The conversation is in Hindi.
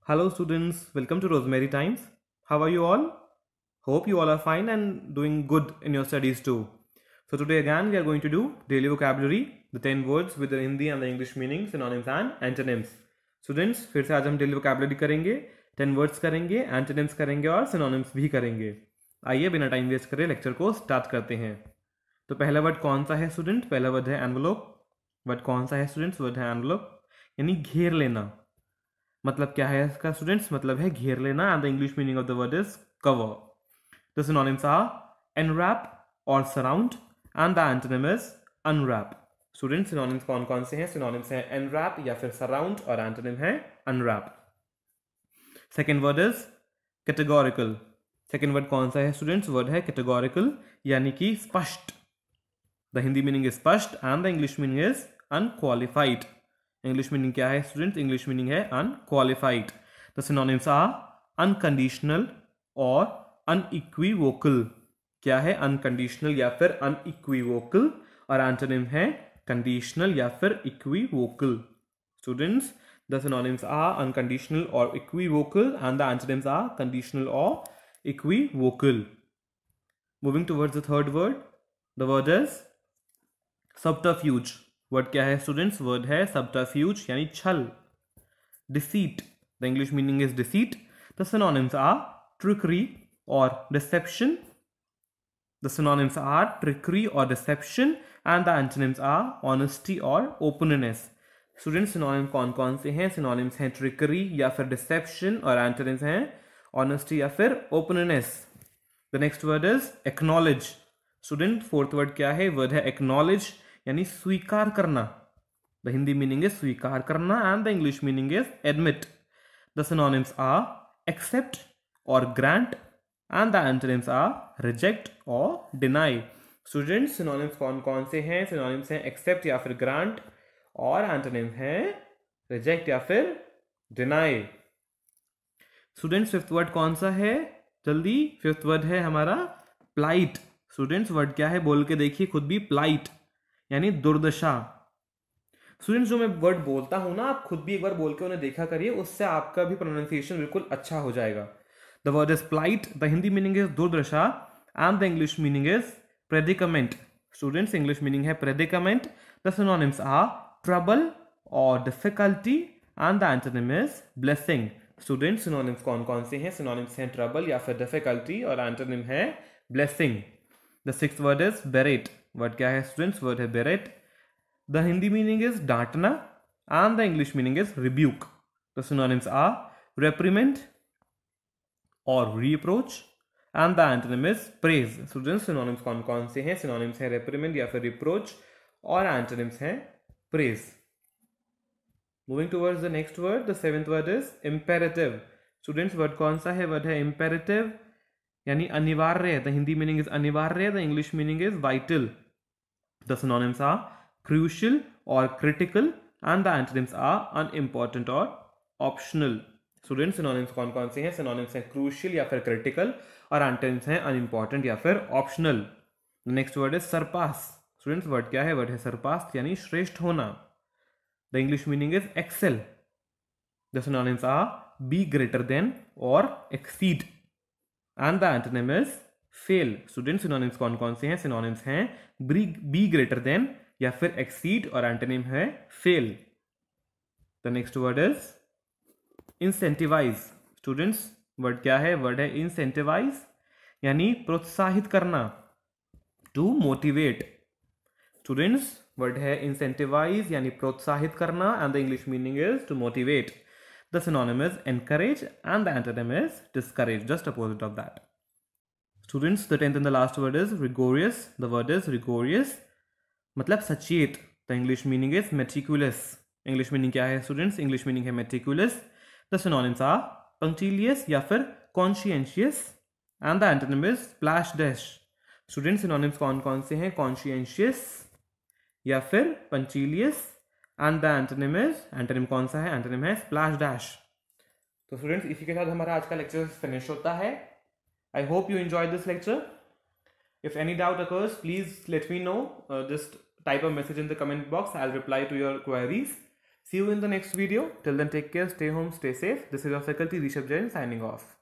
Hello students, welcome to Rosemary Times. How are you all? Hope you all are fine and doing good in your studies too. So today again we are going to do daily vocabulary, the 10 words with the Hindi and the English meaning, synonyms and antonyms. Students, फिर से आज हम daily vocabulary करेंगे, 10 words करेंगे, antonyms करेंगे और synonyms भी करेंगे. आइए बिना टाइम वेस्ट करे लेक्चर को स्टार्ट करते हैं. तो पहला वर्ड कौन सा है स्टूडेंट? पहला वर्ड है एनवलप. वर्ड कौन सा है स्टूडेंट्स? वर्ड है एनवलप, यानी घेर लेना. मतलब क्या है इसका स्टूडेंट्स? मतलब है घेर लेना. And the English meaning of the word is cover. The synonyms are enwrap और surround and the antonym is unwrap. Students synonyms कौन कौन से हैं? सिनोनिम्स हैं एनरैप या फिर सराउंड और एंटोनिम है unwrap. Second word is categorical. Second word कौन सा है स्टूडेंट्स? वर्ड है कैटेगोरिकल, यानी कि स्पष्ट. द हिंदी मीनिंग इज स्पष्ट and the English meaning is unqualified. English meaning क्या है स्टूडेंट्स? इंग्लिश मीनिंग है unqualified. The synonyms are unconditional और अनइक्विवोकल. क्या है? अनकंडीशनल या फिर अनइक्विवोकल, और एंटोनिम है कंडीशनल या फिर equivocal. Students, the synonyms are unconditional और equivocal and the antonyms are conditional और equivocal. Moving towards the third word, the word is subterfuge. Word क्या है स्टूडेंट्स? वर्ड है सबटरफ्यूज, यानी छल. Deceit. The English meaning is deceit. The synonyms are trickery और deception. The synonyms are trickery और deception and the antonyms are honesty और ओपननेस. स्टूडेंट्स सिनोनिम कौन कौन से हैं? सिनोनिम्स हैं ट्रिकरी या फिर डिसेप्शन और एंटोनिम्स हैं ऑनेस्टी या फिर openness. The next word is acknowledge. Student fourth word क्या है? वर्ड है एक्नॉलेज, यानी स्वीकार करना. द हिंदी मीनिंग इज स्वीकार करना and the English meaning is admit. The synonyms are accept और grant and the antonyms are reject और डिनाई. स्टूडेंट्स सिनोनिम्स कौन कौन से हैं? सिनोनिम्स हैं एक्सेप्ट या फिर ग्रांट, और एंटोनिम है रिजेक्ट या फिर डिनाई. स्टूडेंट्स फिफ्थ वर्ड कौन सा है? जल्दी. फिफ्थ वर्ड है हमारा प्लाइट. स्टूडेंट्स वर्ड क्या है? बोल के देखिए खुद भी. प्लाइट यानी दुर्दशा. स्टूडेंट्स जो मैं वर्ड बोलता हूं ना, आप खुद भी एक बार बोल के उन्हें देखा करिए, उससे आपका भी प्रोनाउंसिएशन बिल्कुल अच्छा हो जाएगा. The word is plight. The Hindi meaning is दुर्दशा and the English meaning is predicament. Students English meaning है predicament. The synonyms are trouble और difficulty and the antonym is blessing. Students synonyms कौन कौन से हैं? सिनोनिम्स हैं ट्रबल या फिर डिफिकल्टी और एंटोनिम है blessing. The sixth word is berate. Word क्या है स्टूडेंट्स? वर्ड है berate. The Hindi meaning is डांटना and the English meaning is rebuke. The synonyms are reprimand और reproach and the antonym is praise. Students synonyms कौन कौन से हैं? सिनोनिम्स हैं रेप्रीमेंट या फिर रिप्रोच, और एंटोनिम्स हैं praise. Moving towards the next word, the seventh word is imperative. Students word कौन सा है? वर्ड है इंपेरेटिव, यानी अनिवार्य. द हिंदी मीनिंग इज अनिवार्य. The English meaning is vital. The synonyms are crucial और critical and the antonyms are unimportant और ऑप्शनल. स्टूडेंट्स सिनोनिम्स कौन कौन से हैं? सिनोनिम्स हैं क्रूशियल या फिर क्रिटिकल, और एंटोनिम्स हैं अनइम्पॉर्टेंट या फिर optional. The next word is surpass. Students word क्या है? वर्ड है सरपास, यानी श्रेष्ठ होना. The English meaning is excel. The synonyms are be greater than और exceed and the antonym is fail. Students synonyms कौन कौन से हैं? सिनोनिम्स हैं बी ग्रेटर देन या फिर एक्सीड, और एंटोनिम है fail. The next word is incentivise. Students word क्या है? वर्ड है इंसेंटिवाइज, यानी प्रोत्साहित करना. To motivate. स्टूडेंट्स वर्ड है इंसेंटिवाइज यानी प्रोत्साहित करना, and the English meaning is to motivate. The synonym is encourage and the antonym is discourage, just opposite of that. Students, the 10th and the last word is rigorous. The word is rigorous, मतलब सचेत. The English meaning is meticulous. English meaning क्या है students? English meaning है meticulous. The synonyms are punctilious या फिर conscientious and the antonym is splash dash. Students synonyms कौन कौन से हैं? conscientious या फिर punctilious, and the antonym is, antonym कौन सा है? एंटोनिम है स्प्लैश डैश. तो स्टूडेंट्स इसी के साथ हमारा आज का लेक्चर फिनिश होता है. I hope you enjoy this lecture. If any doubt occurs, please let me know. Just type a message in the comment box. I will reply to your queries. See you in the next video. Till then, take care, stay home, stay safe. This is your faculty Rishabh Jain signing off.